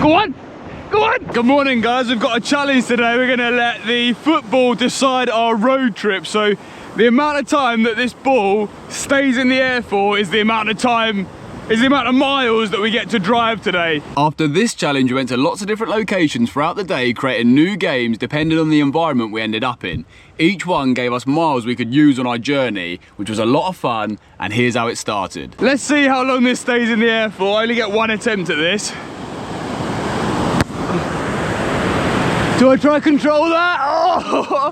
Go on! Go on! Good morning, guys. We've got a challenge today. We're going to let the football decide our road trip. So the amount of time that this ball stays in the air for is the amount of miles that we get to drive today. After this challenge, we went to lots of different locations throughout the day, creating new games depending on the environment we ended up in. Each one gave us miles we could use on our journey, which was a lot of fun, and here's how it started. Let's see how long this stays in the air for. I only get one attempt at this. Do I try control that? Oh!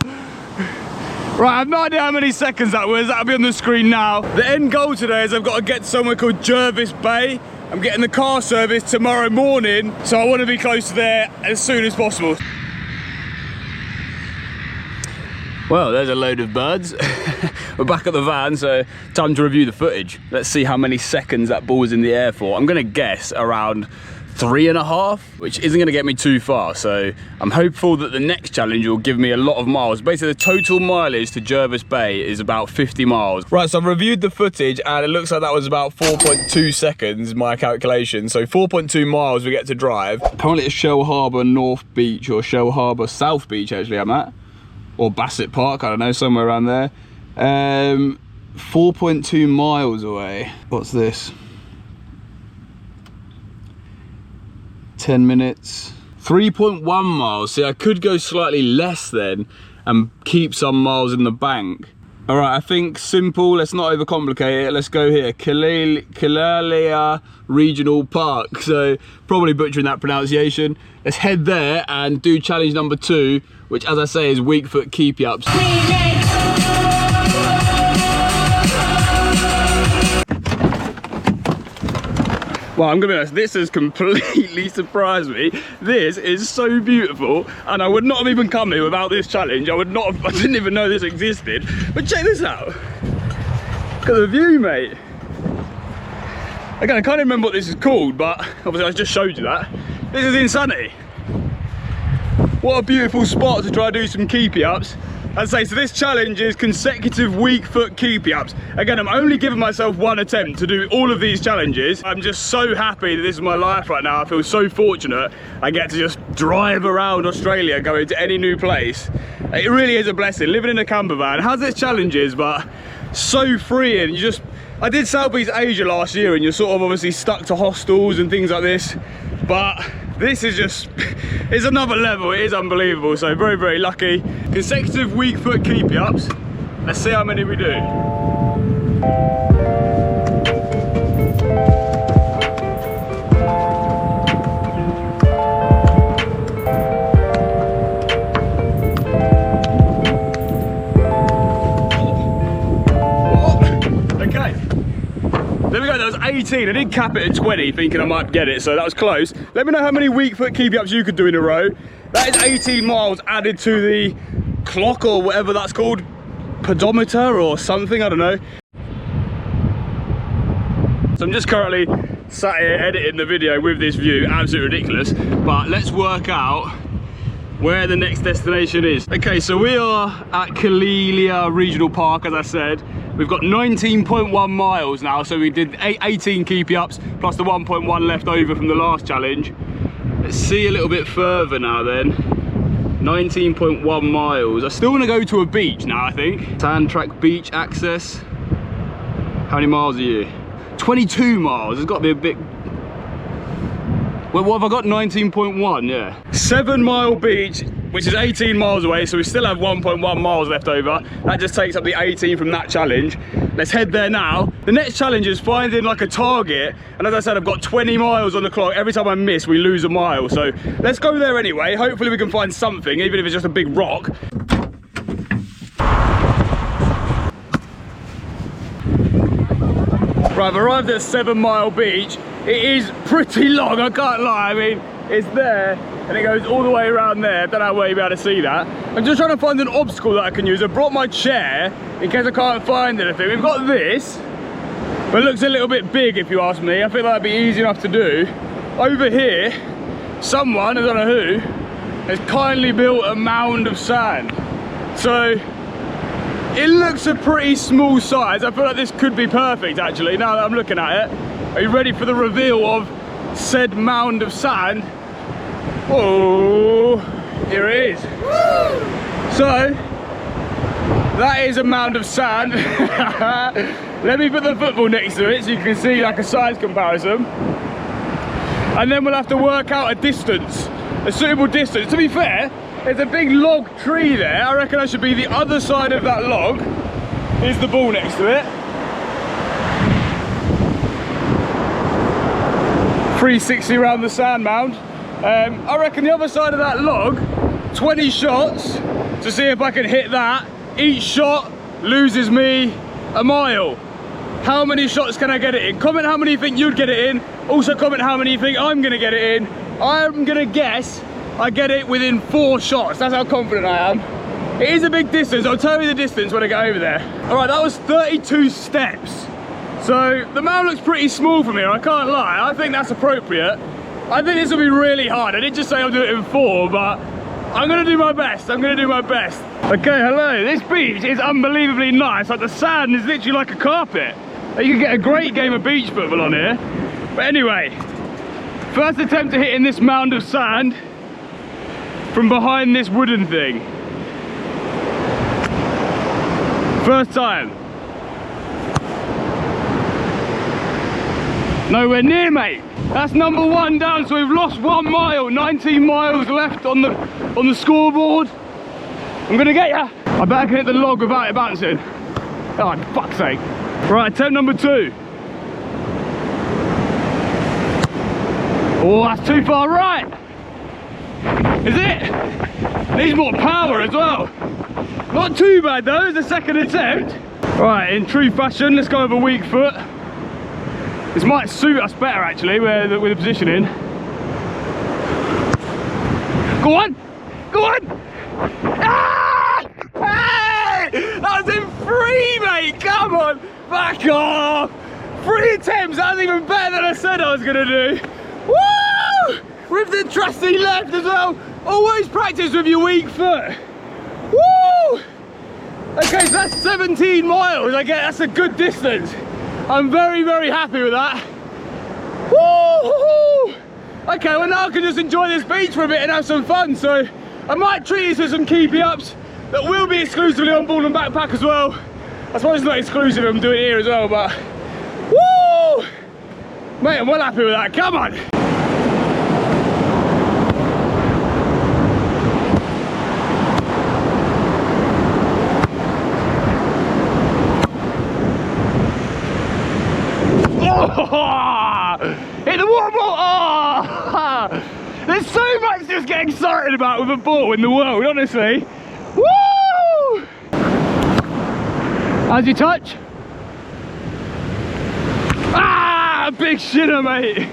Right, I have no idea how many seconds that was. That'll be on the screen now. The end goal today is I've got to get to somewhere called Jervis Bay. I'm getting the car service tomorrow morning, so I want to be close to there as soon as possible. Well, there's a load of birds. We're back at the van, so time to review the footage. Let's see how many seconds that ball was in the air for. I'm gonna guess around 3.5, which isn't going to get me too far, so I'm hopeful that the next challenge will give me a lot of miles. Basically, the total mileage to Jervis Bay is about 50 miles. Right, so I've reviewed the footage and it looks like that was about 4.2 seconds, my calculation. So 4.2 miles we get to drive. Apparently it's Shell Harbour North Beach, or Shell Harbour South Beach actually I'm at, or Bassett Park, I don't know, somewhere around there. 4.2 miles away. What's this? 10 minutes. 3.1 miles. See, I could go slightly less then and keep some miles in the bank. All right, I think simple. Let's not overcomplicate it. Let's go here. Kalalia Regional Park. So probably butchering that pronunciation. Let's head there and do challenge number 2, which, as I say, is weak foot keepy-ups. Well, I'm gonna be honest, this has completely surprised me. This is so beautiful, and I would not have even come here without this challenge. I didn't even know this existed. But check this out. Look at the view, mate. Again, I can't even remember what this is called, but obviously I just showed you that. This is insanity. What a beautiful spot to try and do some keepy-ups. I'd say, so this challenge is consecutive weak foot keepy-ups. Again, I'm only giving myself one attempt to do all of these challenges. I'm just so happy that this is my life right now. I feel so fortunate. I get to just drive around Australia, going to any new place. It really is a blessing. Living in a camper van has its challenges, but so freeing. I did Southeast Asia last year, and you're sort of obviously stuck to hostels and things like this. But this is just, it's another level. It is unbelievable. So very, very lucky. Consecutive weak foot keepy-ups. Let's see how many we do. Okay. There we go, that was 18. I did cap it at 20, thinking I might get it, so that was close. Let me know how many weak foot keepy-ups you could do in a row. That is 18 miles added to the clock, or whatever that's called, pedometer or something, I don't know. So I'm just currently sat here editing the video with this view, absolutely ridiculous. But let's work out where the next destination is. Okay, so we are at Kalalia Regional Park, as I said. We've got 19.1 miles now, so we did 18 keepy-ups plus the 1.1 left over from the last challenge. Let's see a little bit further now then. 19.1 miles. I still want to go to a beach now, I think. Sand track beach access. How many miles are you? 22 miles. It's got to be a bit... Well, what have I got? 19.1, yeah. 7 Mile Beach, which is 18 miles away, so we still have 1.1 miles left over. That just takes up the 18 from that challenge. Let's head there now. The next challenge is finding like a target, and as I said, I've got 20 miles on the clock. Every time I miss, we lose a mile. So let's go there anyway. Hopefully we can find something, even if it's just a big rock. Right, I've arrived at 7 Mile Beach. It is pretty long, I can't lie. I mean, it's there, and it goes all the way around there. I don't know where you'll be able to see that. I'm just trying to find an obstacle that I can use. I brought my chair in case I can't find anything. We've got this, but it looks a little bit big if you ask me. I feel like that'd be easy enough to do. Over here, someone, I don't know who, has kindly built a mound of sand. So it looks a pretty small size. I feel like this could be perfect actually, now that I'm looking at it. Are you ready for the reveal of said mound of sand? Oh, here it is. So, that is a mound of sand. Let me put the football next to it so you can see like a size comparison. And then we'll have to work out a distance, a suitable distance. To be fair, there's a big log tree there. I reckon I should be the other side of that log. Here's the ball next to it. 360 around the sand mound. I reckon the other side of that log, 20 shots to see if I can hit that. Each shot loses me a mile. How many shots can I get it in? Comment how many you think you'd get it in. Also comment how many you think I'm gonna get it in. I'm gonna guess I get it within 4 shots. That's how confident I am. It is a big distance. I'll tell you the distance when I get over there. All right, that was 32 steps. So the mound looks pretty small from here, I can't lie. I think that's appropriate. I think this will be really hard. I did just say I'll do it in 4, but I'm gonna do my best. I'm gonna do my best. Okay, hello. This beach is unbelievably nice. Like the sand is literally like a carpet. You can get a great game of beach football on here. But anyway, first attempt at hitting this mound of sand from behind this wooden thing. First time. Nowhere near, mate. That's number 1 down, so we've lost 1 mile, 19 miles left on the scoreboard. I'm gonna get ya. I bet I can hit the log without it bouncing. Oh, fuck's sake. Right, attempt number 2. Oh, that's too far right. Is it? Needs more power as well. Not too bad though, it's the second attempt. Right, in true fashion, let's go with a weak foot. This might suit us better actually, with the positioning. Go on! Go on! Ah! Hey! That was in 3, mate! Come on! Back off! 3 attempts, that was even better than I said I was gonna do. Woo! With the trusty left as well. Always practice with your weak foot. Woo! Okay, so that's 17 miles. I get that's a good distance. I'm very, very happy with that. Woo! Okay, well now I can just enjoy this beach for a bit and have some fun. So I might treat this with some keepy ups that will be exclusively on board and backpack as well. I suppose it's not exclusive, I'm doing it here as well, but woo! Mate, I'm well happy with that. Come on! Hit the water ball! Oh! There's so much to just get excited about with a ball in the world, honestly. Woo! How's your touch? Ah! Big shitter, mate!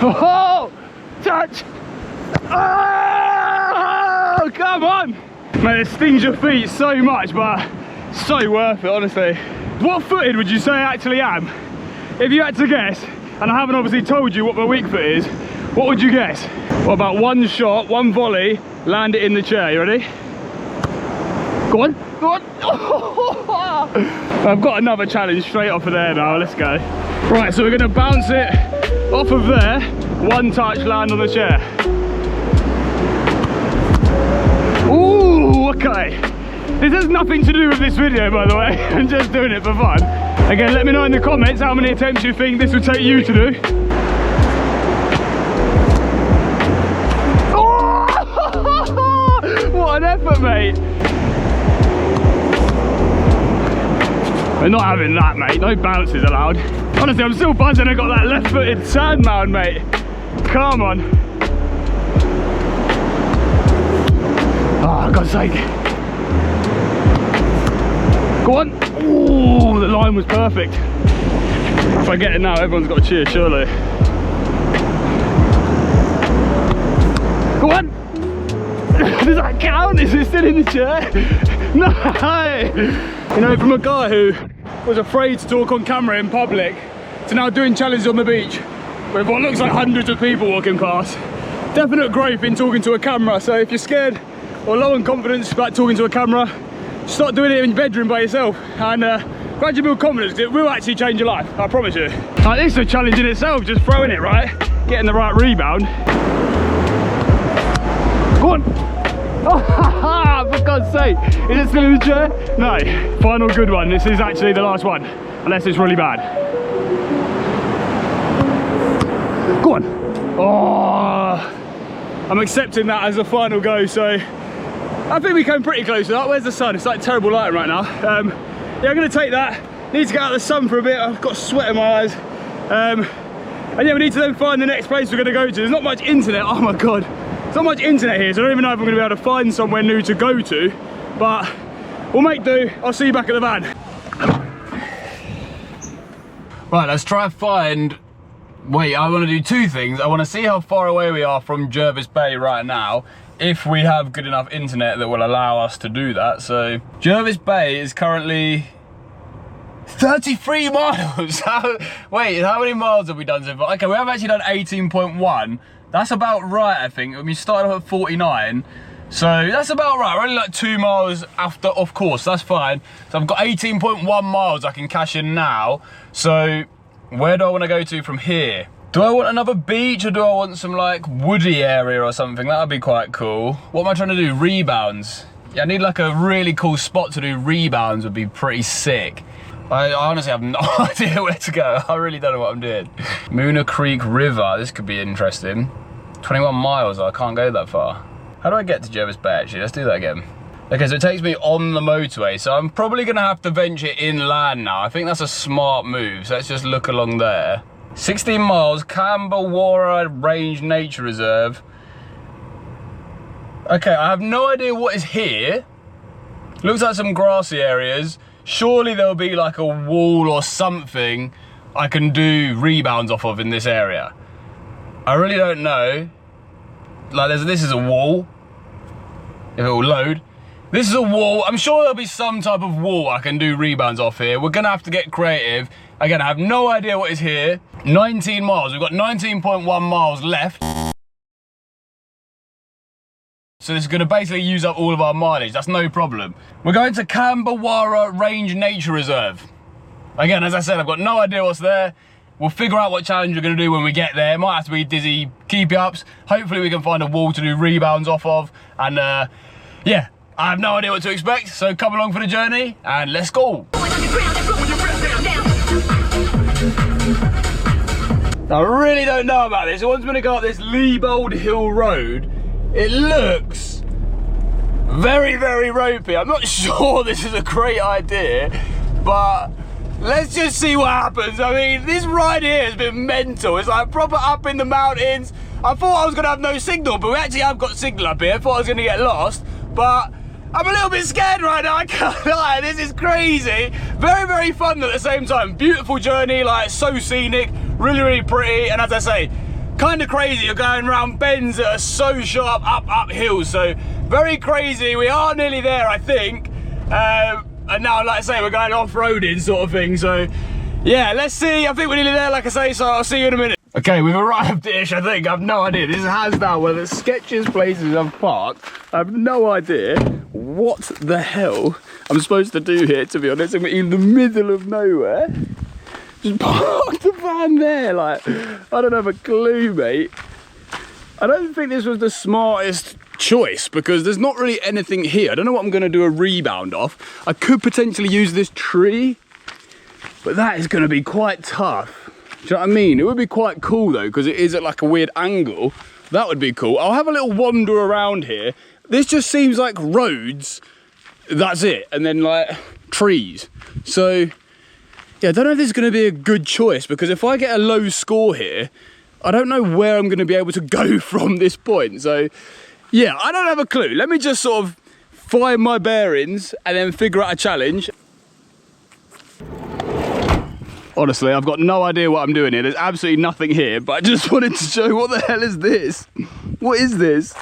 Oh! Touch! Oh, come on! Mate, it stings your feet so much, but so worth it, honestly. What footed would you say I actually am? If you had to guess, and I haven't obviously told you what my weak foot is, what would you guess? What about 1 shot, 1 volley, land it in the chair, you ready? Go on, go on! I've got another challenge straight off of there now, let's go. Right, so we're gonna bounce it off of there, 1 touch, land on the chair. Ooh, okay. This has nothing to do with this video, by the way. I'm just doing it for fun. Again, let me know in the comments how many attempts you think this would take you to do. Oh! What an effort, mate. We're not having that, mate. No bounces allowed. Honestly, I'm still buzzing I got that left-footed sand mound, mate. Come on. Oh, God's sake. Go on. Ooh, the line was perfect. If I get it now, everyone's got to cheer, surely. Go on. Does that count? Is it still in the chair? No. You know, from a guy who was afraid to talk on camera in public to now doing challenges on the beach with what looks like hundreds of people walking past. Definite growth in talking to a camera. So if you're scared or low on confidence about talking to a camera, start doing it in your bedroom by yourself and gradually build confidence. It will actually change your life, I promise you. Like, this is a challenge in itself, just throwing it right, getting the right rebound. Go on! Oh, for God's sake, is it still in the chair? No, final good one. This is actually the last one, unless it's really bad. Go on! Oh, I'm accepting that as a final go, so I think we came pretty close to that. Where's the sun? It's like terrible lighting right now. Yeah, I'm going to take that. Need to get out of the sun for a bit. I've got sweat in my eyes. And yeah, we need to then find the next place we're going to go to. There's not much internet. Oh my God. There's not much internet here, so I don't even know if I'm going to be able to find somewhere new to go to. But we'll make do. I'll see you back at the van. Right, let's try and find... Wait, I want to do two things. I want to see how far away we are from Jervis Bay right now, if we have good enough internet that will allow us to do that. So Jervis Bay is currently 33 miles. Wait, how many miles have we done so far? Okay, we have actually done 18.1. That's about right, I think. I mean, started off at 49. So that's about right. We're only like 2 miles after off course. That's fine. So I've got 18.1 miles I can cash in now. So where do I want to go to from here? Do I want another beach, or do I want some like woody area or something? That would be quite cool. What am I trying to do? Rebounds. Yeah, I need like a really cool spot to do rebounds. Would be pretty sick. I honestly have no idea where to go. I really don't know what I'm doing. Moona Creek River. This could be interesting. 21 miles. I can't go that far. How do I get to Jervis Bay actually? Let's do that again. Okay, so it takes me on the motorway. So I'm probably going to have to venture inland now. I think that's a smart move. So let's just look along there. 16 miles, Camberwara Range Nature Reserve. Okay, I have no idea what is here. Looks like some grassy areas. Surely there'll be like a wall or something I can do rebounds off of in this area. I really don't know. Like this is a wall. If it will load. This is a wall. I'm sure there'll be some type of wall I can do rebounds off here. We're gonna have to get creative. Again, I have no idea what is here. 19 miles. We've got 19.1 miles left. So this is gonna basically use up all of our mileage. That's no problem. We're going to Camberwara Range Nature Reserve. Again, as I said, I've got no idea what's there. We'll figure out what challenge we're gonna do when we get there. It might have to be dizzy keepy-ups. Hopefully we can find a wall to do rebounds off of. And yeah, I have no idea what to expect. So come along for the journey and let's go. I really don't know about this. Once we're gonna go up this Liebold Hill Road, it looks very, very ropey. I'm not sure this is a great idea, but let's just see what happens. I mean, this ride here has been mental. It's like proper up in the mountains. I thought I was gonna have no signal, but we actually have got signal up here. I thought I was gonna get lost, but I'm a little bit scared right now, I can't lie. This is crazy. Very, very fun at the same time. Beautiful journey, like so scenic, really, really pretty. And as I say, kind of crazy. You're going around bends that are so sharp, up hills. So very crazy. We are nearly there, I think. And now, like I say, we're going off-roading sort of thing. So yeah, let's see. I think we're nearly there, like I say. So I'll see you in a minute. Okay, we've arrived-ish, I think. I have no idea. This is hands down one of the sketchiest places I've parked. I have no idea what the hell I'm supposed to do here, to be honest. I'm in the middle of nowhere. Just park the van there, like, I don't have a clue, mate. I don't think this was the smartest choice because there's not really anything here. I don't know what I'm going to do a rebound off. I could potentially use this tree, but that is going to be quite tough. Do you know what I mean? It would be quite cool though, because it is at like a weird angle. That would be cool. I'll have a little wander around here. This just seems like roads. That's it. And then like trees. So yeah, I don't know if this is going to be a good choice, because if I get a low score here, I don't know where I'm going to be able to go from this point. So yeah, I don't have a clue. Let me just sort of find my bearings and then figure out a challenge. Honestly, I've got no idea what I'm doing here. There's absolutely nothing here, but I just wanted to show what the hell is this? What is this?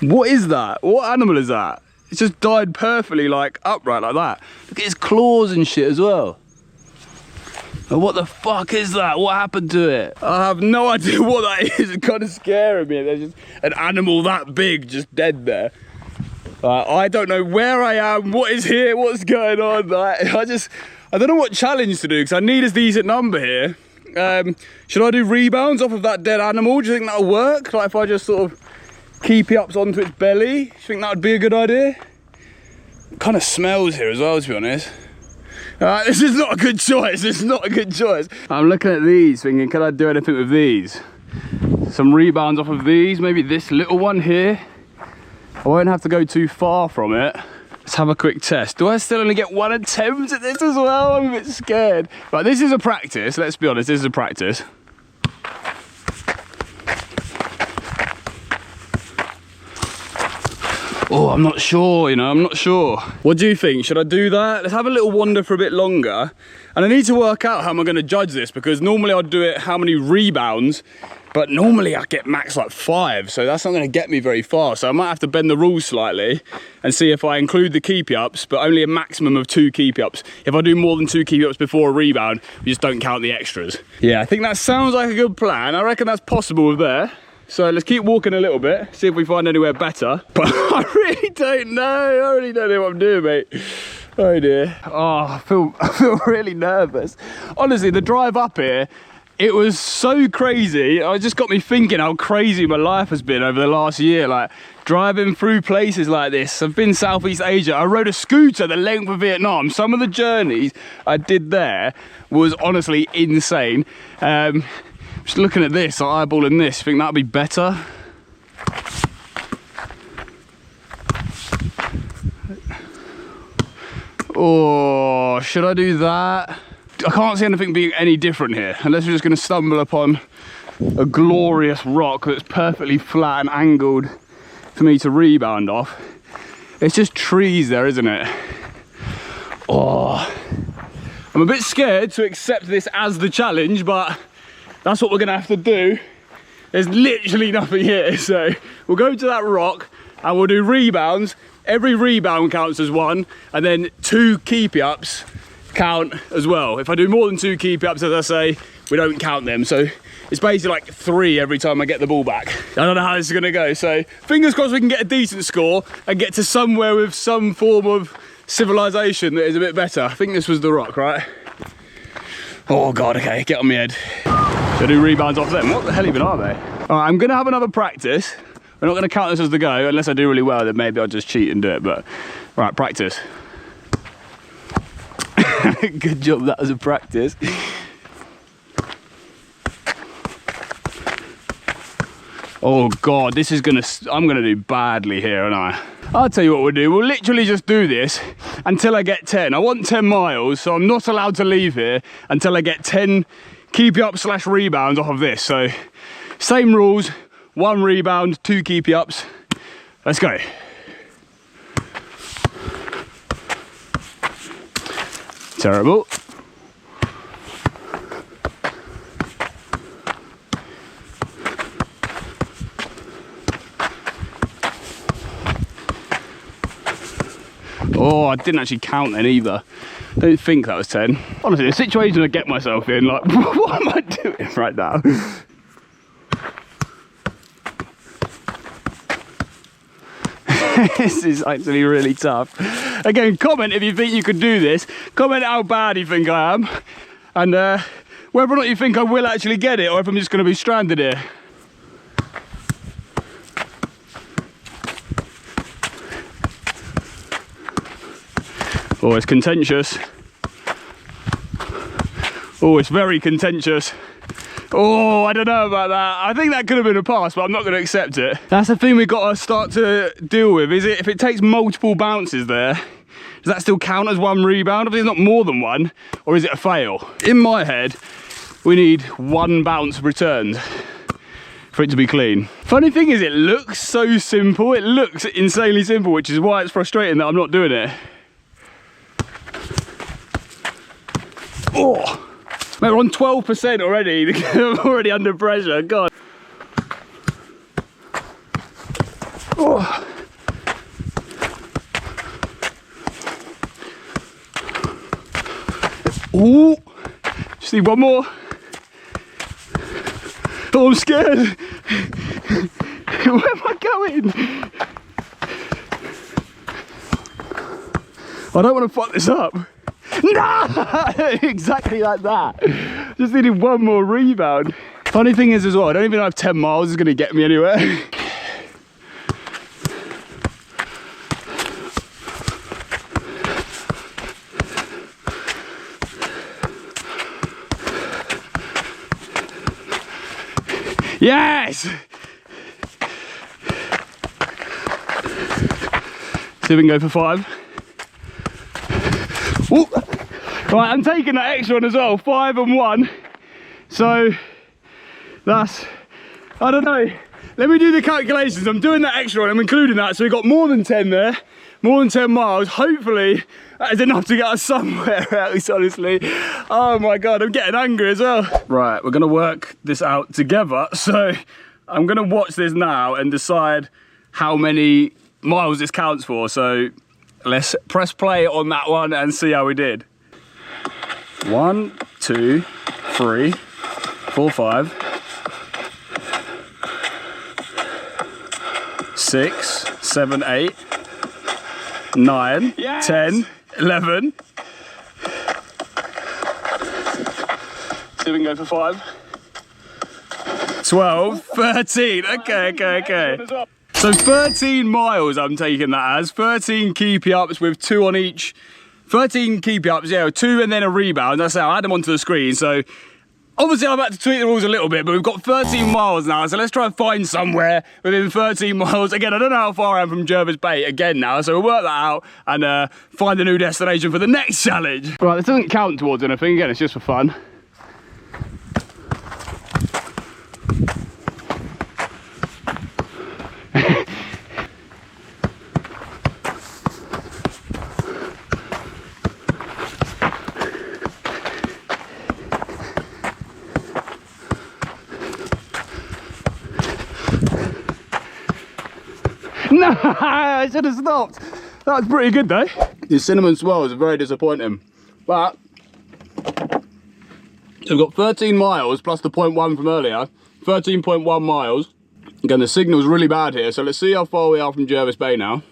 What is that? What animal is that? It's just died perfectly, like, upright like that. Look at his claws and shit as well. And what the fuck is that? What happened to it? I have no idea what that is. It's kind of scaring me. There's just an animal that big just dead there. I don't know where I am, what is here, what's going on. I don't know what challenge to do because I need a decent number here. Should I do rebounds off of that dead animal? Do you think that'll work? Like if I just sort of keepy ups onto its belly, do you think that would be a good idea? It kind of smells here as well, to be honest. This is not a good choice, this is not a good choice. I'm looking at these thinking, can I do anything with these? Some rebounds off of these, maybe this little one here. I won't have to go too far from it. Let's have a quick test. Do I still only get 1 attempt at this as well? I'm a bit scared. Right, this is a practice, let's be honest, this is a practice. Oh, I'm not sure, you know, I'm not sure. What do you think? Should I do that? Let's have a little wander for a bit longer. And I need to work out how am I going to judge this, because normally I'd do it how many rebounds, but normally I get max like 5, so that's not going to get me very far. So I might have to bend the rules slightly and see if I include the keepy ups, but only a maximum of 2 keepy ups. If I do more than 2 keepy ups before a rebound, we just don't count the extras. Yeah, I think that sounds like a good plan. I reckon that's possible there. So let's keep walking a little bit, see if we find anywhere better. But I really don't know. I really don't know what I'm doing, mate. Oh dear. Oh, I feel really nervous. Honestly, the drive up here, it was so crazy. It just got me thinking how crazy my life has been over the last year. Like driving through places like this. I've been Southeast Asia. I rode a scooter the length of Vietnam. Some of the journeys I did there was honestly insane. Just looking at this, eyeballing this, think that'd be better. Oh, should I do that? I can't see anything being any different here, unless we're just going to stumble upon a glorious rock that's perfectly flat and angled for me to rebound off. It's just trees there, isn't it? Oh, I'm a bit scared to accept this as the challenge, but that's what we're gonna have to do. There's literally nothing here, so we'll go to that rock and we'll do rebounds. Every rebound counts as 1, and then 2 keepy ups count as well. If I do more than 2 keepy ups, as I say, we don't count them. So it's basically like 3 every time I get the ball back. I don't know how this is gonna go, so fingers crossed we can get a decent score and get to somewhere with some form of civilization that is a bit better. I think this was the rock, right? Oh God, okay, get on my head. Should I do rebounds off them? What the hell even are they? All right, I'm gonna have another practice. We're not gonna count this as the go, unless I do really well, then maybe I'll just cheat and do it, but all right, practice. Good job, that was a practice. Oh God, this is I'm gonna do badly here, aren't I? I'll tell you what we'll do. We'll literally just do this until I get 10. I want 10 miles, so I'm not allowed to leave here until I get 10 keepy up / rebounds off of this. So same rules, 1 rebound, 2 keepy ups. Let's go. Terrible. Oh, I didn't actually count then either. I don't think that was 10. Honestly, the situation I get myself in, like, what am I doing right now? This is actually really tough. Again, comment if you think you could do this. Comment how bad you think I am. And whether or not you think I will actually get it, or if I'm just going to be stranded here. Oh, it's contentious. Oh, it's very contentious. Oh, I don't know about that. I think that could have been a pass, but I'm not going to accept it. That's the thing we've got to start to deal with. Is it if it takes multiple bounces there, does that still count as 1 rebound? If there's not more than 1, or is it a fail? In my head, we need 1 bounce returned for it to be clean. Funny thing is, it looks so simple. It looks insanely simple, which is why it's frustrating that I'm not doing it. Oh, mate, we're on 12% already. I'm already under pressure. God. Oh. Ooh. Just need 1 more. Oh, I'm scared. Where am I going? I don't want to fuck this up. No! Exactly like that. Just needed one more rebound. Funny thing is as well, I don't even know if 10 miles is going to get me anywhere. Yes! See if we can go for 5. Ooh. Right, I'm taking that extra one as well, 5 and 1. So that's, I don't know. Let me do the calculations. I'm doing that extra one, I'm including that. So we've got more than 10 there, more than 10 miles. Hopefully that is enough to get us somewhere else, honestly. Oh my God, I'm getting angry as well. Right, we're gonna work this out together. So I'm gonna watch this now and decide how many miles this counts for. So let's press play on that one and see how we did. 1, 2, 3, 4, 5, 6, 7, 8, 9, yes. 10, 11. See if we can go for 5. 12, 13. Okay. So 13 miles I'm taking that as. 13 keepy ups with 2 on each. 13 keepy ups, yeah, 2 and then a rebound. That's how I had them onto the screen. So obviously I'm about to tweak the rules a little bit, but we've got 13 miles now. So let's try and find somewhere within 13 miles. Again, I don't know how far I am from Jervis Bay again now. So we'll work that out and find a new destination for the next challenge. Right, this doesn't count towards anything. Again, it's just for fun. No, I should have stopped. That was pretty good though. The cinnamon swirls are very disappointing. But so we've got 13 miles plus the 0.1 from earlier. 13.1 miles. Again, the signal's really bad here, so let's see how far we are from Jervis Bay now.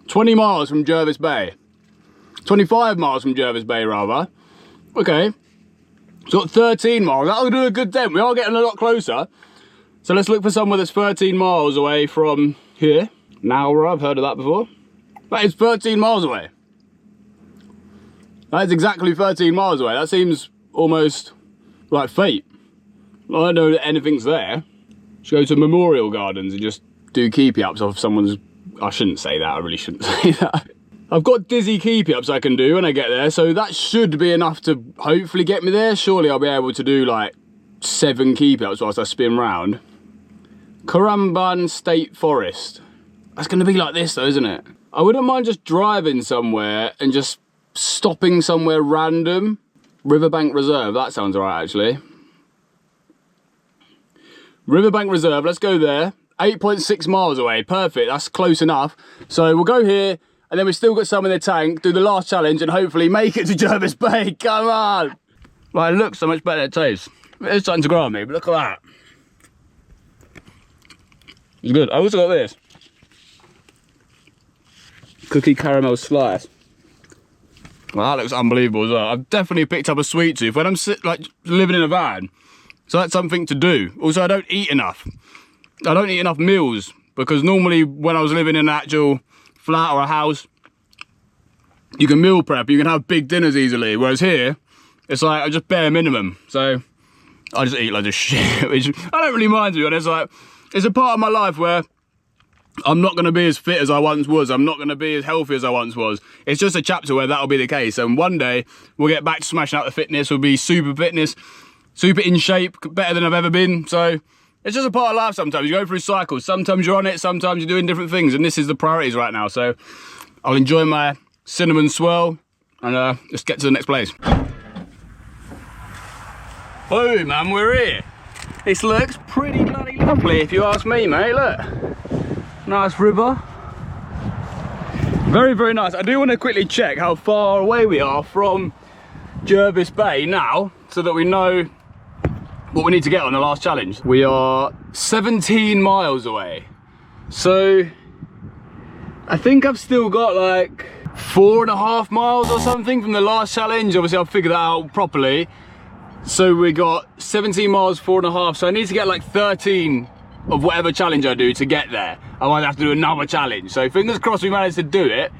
20 miles from Jervis Bay. 25 miles from Jervis Bay, rather. Okay. So got 13 miles. That'll do a good dent. We are getting a lot closer. So let's look for somewhere that's 13 miles away from here. Nowra, I've heard of that before. That is 13 miles away. That is exactly 13 miles away. That seems almost like fate. I don't know that anything's there. Just go to Memorial Gardens and just do keepy ups off someone's... I shouldn't say that, I really shouldn't say that. I've got dizzy keepy ups I can do when I get there, so that should be enough to hopefully get me there. Surely I'll be able to do like 7 keepy ups whilst I spin round. Currumbin State Forest. That's going to be like this though, isn't it? I wouldn't mind just driving somewhere and just stopping somewhere random. Riverbank Reserve, that sounds alright actually. Riverbank Reserve, let's go there. 8.6 miles away, perfect, that's close enough. So we'll go here, and then we've still got some in the tank, do the last challenge, and hopefully make it to Jervis Bay, come on! Right, it looks so much better than it tastes. It's starting to grow on me, but look at that. It's good. I also got this. Cookie caramel slice. Well, that looks unbelievable as well. I've definitely picked up a sweet tooth when I'm like living in a van. So that's something to do. Also, I don't eat enough. I don't eat enough meals because normally when I was living in an actual flat or a house, you can meal prep, you can have big dinners easily. Whereas here, it's like just bare minimum. So I just eat loads of shit, which I don't really mind to be honest. Like, it's a part of my life where I'm not going to be as fit as I once was. I'm not going to be as healthy as I once was. It's just a chapter where that'll be the case. And one day we'll get back to smashing out the fitness. We'll be super fitness, super in shape, better than I've ever been. So it's just a part of life sometimes. You go through cycles. Sometimes you're on it, sometimes you're doing different things. And this is the priorities right now. So I'll enjoy my cinnamon swirl and let's get to the next place. Boom, man, we're here. This looks pretty bloody lovely if you ask me, mate. Look. Nice river. Very, very nice. I do want to quickly check how far away we are from Jervis Bay now so that we know what we need to get on the last challenge. We are 17 miles away. So I think I've still got like 4.5 miles or something from the last challenge. Obviously I'll figure that out properly. So we got 17 miles, 4.5. So I need to get like 13 of whatever challenge I do to get there. I might have to do another challenge. So fingers crossed we manage to do it.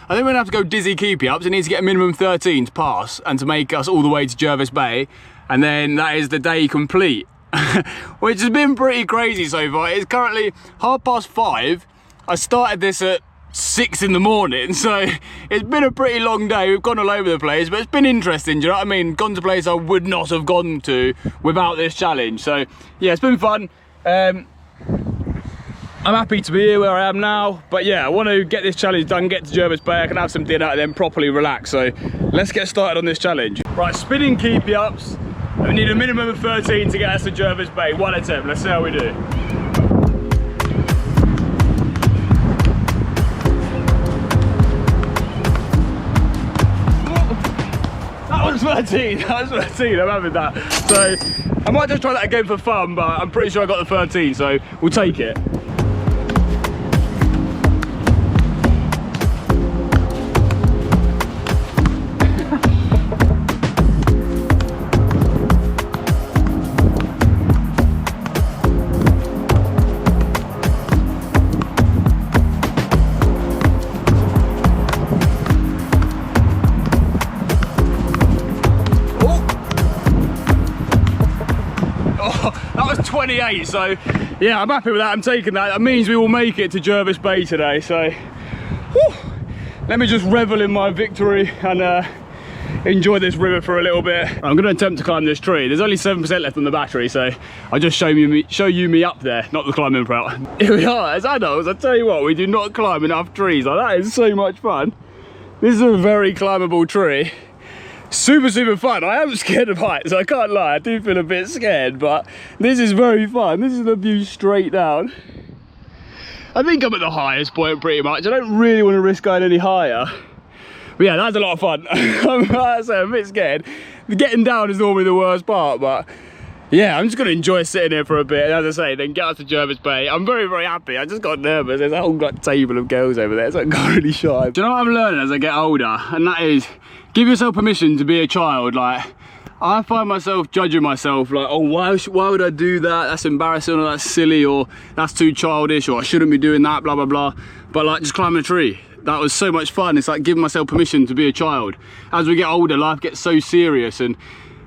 I think we're gonna have to go dizzy keepy ups. I need to get a minimum 13 to pass and to make us all the way to Jervis Bay. And then that is the day complete. Which has been pretty crazy so far. It's currently 5:30. I started this at 6 in the morning, so it's been a pretty long day. We've gone all over the place, but it's been interesting, do you know what I mean? Gone to places I would not have gone to without this challenge. So yeah, it's been fun. I'm happy to be here where I am now, but yeah, I want to get this challenge done, get to Jervis Bay. I can have some dinner and then properly relax. So let's get started on this challenge. Right, spinning keepy ups. We need a minimum of 13 to get us to Jervis Bay. 1 attempt. Let's see how we do. That was 13. That was 13. I'm having that. So I might just try that again for fun, but I'm pretty sure I got the 13, so we'll take it. That was 28, so yeah, I'm happy with that. I'm taking that. That means we will make it to Jervis Bay today, so whew, let me just revel in my victory and enjoy this river for a little bit. I'm going to attempt to climb this tree. There's only 7% left on the battery, so I'll just show you me up there, not the climbing part. Here we are, as adults. I tell you what, we do not climb enough trees. Like, that is so much fun. This is a very climbable tree. Super fun. I am scared of heights, I can't lie. I do feel a bit scared, but this is very fun. This is the view straight down. I think I'm at the highest point pretty much. I don't really want to risk going any higher. But yeah, that's a lot of fun. I'm a bit scared. Getting down is normally the worst part, but yeah, I'm just going to enjoy sitting here for a bit. And as I say, then get up to Jervis Bay. I'm very happy. I just got nervous. There's a whole table of girls over there, so I got really shy. Do you know what I'm learning as I get older? And that is, give yourself permission to be a child. Like, I find myself judging myself like, oh, why would I do that? That's embarrassing, or that's silly, or that's too childish, or I shouldn't be doing that, blah, blah, blah. But like, just climbing a tree. That was so much fun. It's like giving myself permission to be a child. As we get older, life gets so serious and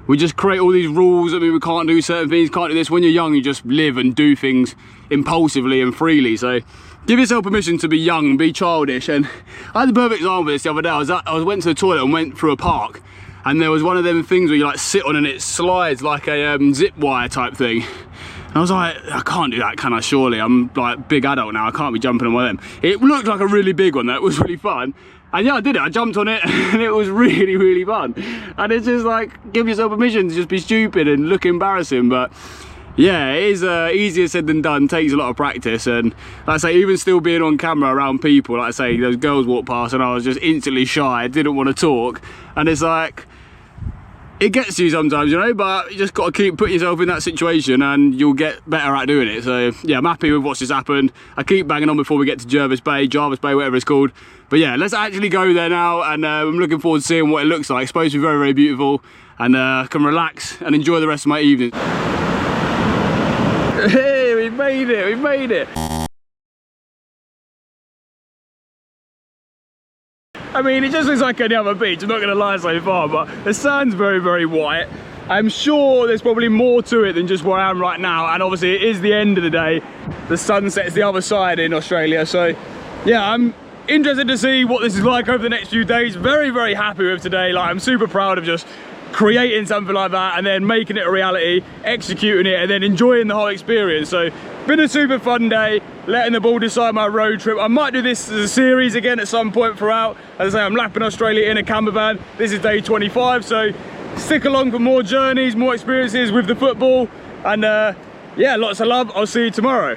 we just create all these rules. I mean, we can't do certain things, can't do this. When you're young, you just live and do things impulsively and freely. So give yourself permission to be young, be childish. And I had the perfect example of this the other day. I went to the toilet and went through a park, and there was one of them things where you like sit on and it slides like a zip wire type thing. And I was like, I can't do that, can I? Surely I'm like big adult now, I can't be jumping on one of them. It looked like a really big one. That was really fun. And yeah, I did it. I jumped on it and it was really fun. And it's just like, give yourself permission to just be stupid and look embarrassing. But yeah, it is easier said than done. Takes a lot of practice. And like I say, even still being on camera around people, like I say, those girls walked past and I was just instantly shy. I didn't want to talk. And it's like, it gets to you sometimes, you know, but you just got to keep putting yourself in that situation and you'll get better at doing it. So yeah, I'm happy with what's just happened. I keep banging on before we get to Jervis Bay, whatever it's called. But yeah, let's actually go there now, and I'm looking forward to seeing what it looks like. It's supposed to be very beautiful, and can relax and enjoy the rest of my evening. Hey, we made it, we made it. I mean, it just looks like any other beach, I'm not going to lie so far, but the sand's very white. I'm sure there's probably more to it than just where I am right now, and obviously it is the end of the day. The sun sets the other side in Australia, so yeah, I'm interested to see what this is like over the next few days. Very happy with today. Like, I'm super proud of just creating something like that and then making it a reality, executing it, and then enjoying the whole experience. So been a super fun day, letting the ball decide my road trip. I might do this as a series again at some point throughout. As I say, I'm lapping Australia in a camper van. This is day 25, so stick along for more journeys, more experiences with the football, and yeah, lots of love. I'll see you tomorrow.